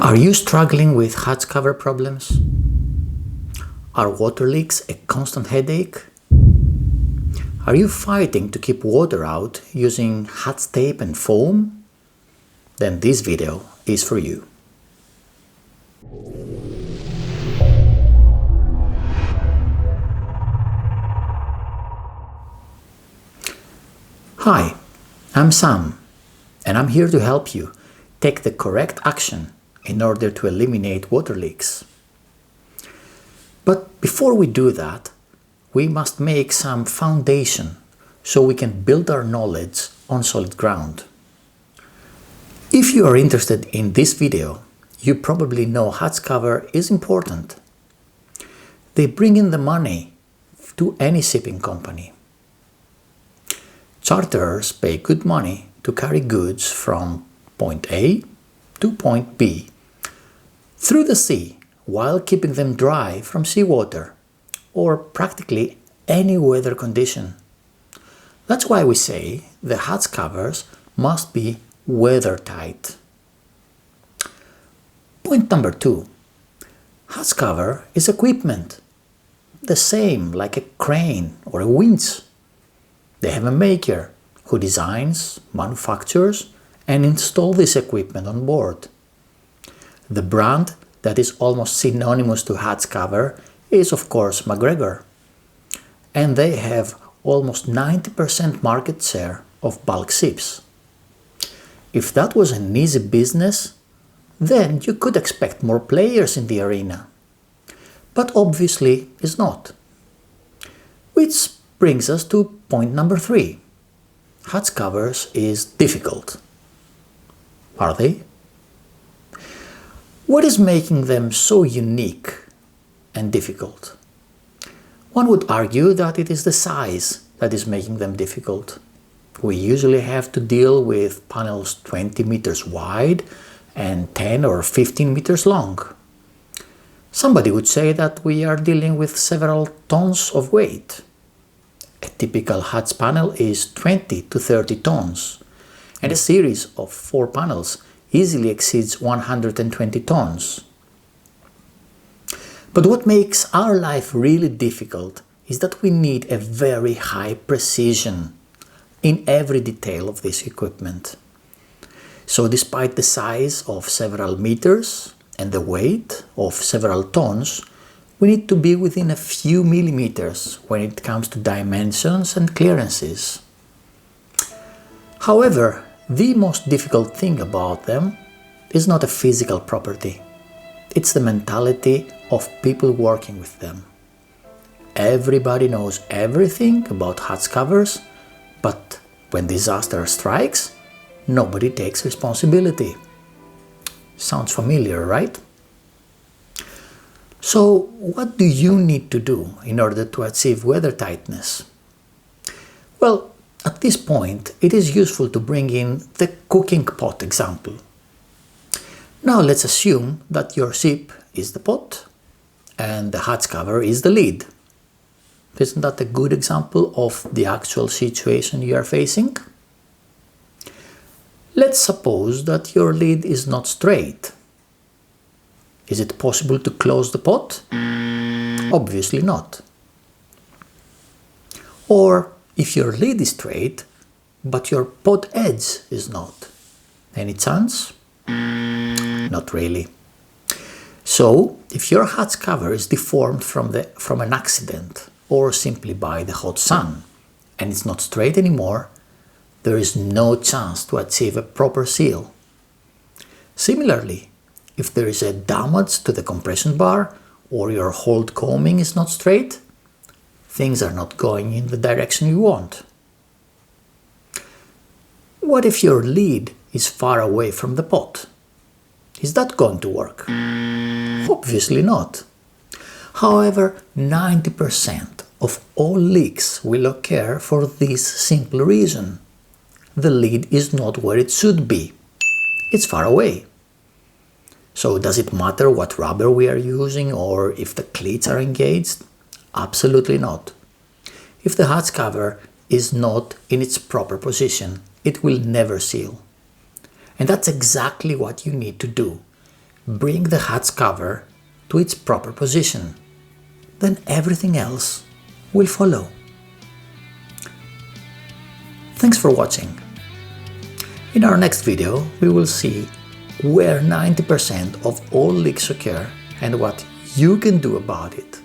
Are you struggling with hose cover problems? Are water leaks a constant headache? Are you fighting to keep water out using hot tape and foam? Then this video is for you. Hi, I'm Sam, and I'm here to help you take the correct action in order to eliminate water leaks. But before we do that, we must make some foundation so we can build our knowledge on solid ground. If you are interested in this video, you probably know hose cover is important. They bring in the money to any shipping company. Charterers pay good money to carry goods from point A to point B through the sea while keeping them dry from seawater or practically any weather condition. That's why we say the hose covers must be weather-tight. Point number 2. Hose cover is equipment, the same like a crane or a winch. They have a maker who designs, manufactures, and installs this equipment on board. The brand that is almost synonymous to hose cover is of course MacGregor, and they have almost 90% market share of bulk ships. If that was an easy business, then you could expect more players in the arena. But obviously it's not. Which brings us to point number 3. Hose covers is difficult. Are they? What is making them so unique and difficult? One would argue that it is the size that is making them difficult. We usually have to deal with panels 20 meters wide and 10 or 15 meters long. Somebody would say that we are dealing with several tons of weight. A typical hose panel is 20 to 30 tons, and a series of 4 panels easily exceeds 120 tons. But what makes our life really difficult is that we need a very high precision in every detail of this equipment. So despite the size of several meters and the weight of several tons, we need to be within a few millimeters when it comes to dimensions and clearances. However, the most difficult thing about them is not a physical property. It's the mentality of people working with them. Everybody knows everything about hose covers, but when disaster strikes, nobody takes responsibility. Sounds familiar, right? So, what do you need to do in order to achieve weather tightness? Well, at this point, it is useful to bring in the cooking pot example. Now let's assume that your ship is the pot and the hose cover is the lid. Isn't that a good example of the actual situation you are facing? Let's suppose that your lid is not straight. Is it possible to close the pot? Obviously not. Or if your lid is straight, but your pot edge is not, any chance? Not really. So, if your hose cover is deformed from an accident or simply by the hot sun and it's not straight anymore, there is no chance to achieve a proper seal. Similarly, if there is a damage to the compression bar or your hold combing is not straight, things are not going in the direction you want. What if your lid is far away from the pot? Is that going to work? Obviously not. However, 90% of all leaks will occur for this simple reason. The lid is not where it should be. It's far away. So does it matter what rubber we are using or if the cleats are engaged? Absolutely not. If the hose cover is not in its proper position, it will never seal. And that's exactly what you need to do. bring the hatch cover to its proper position. Then everything else will follow. Thanks for watching. In our next video, we will see where 90% of all leaks occur and what you can do about it.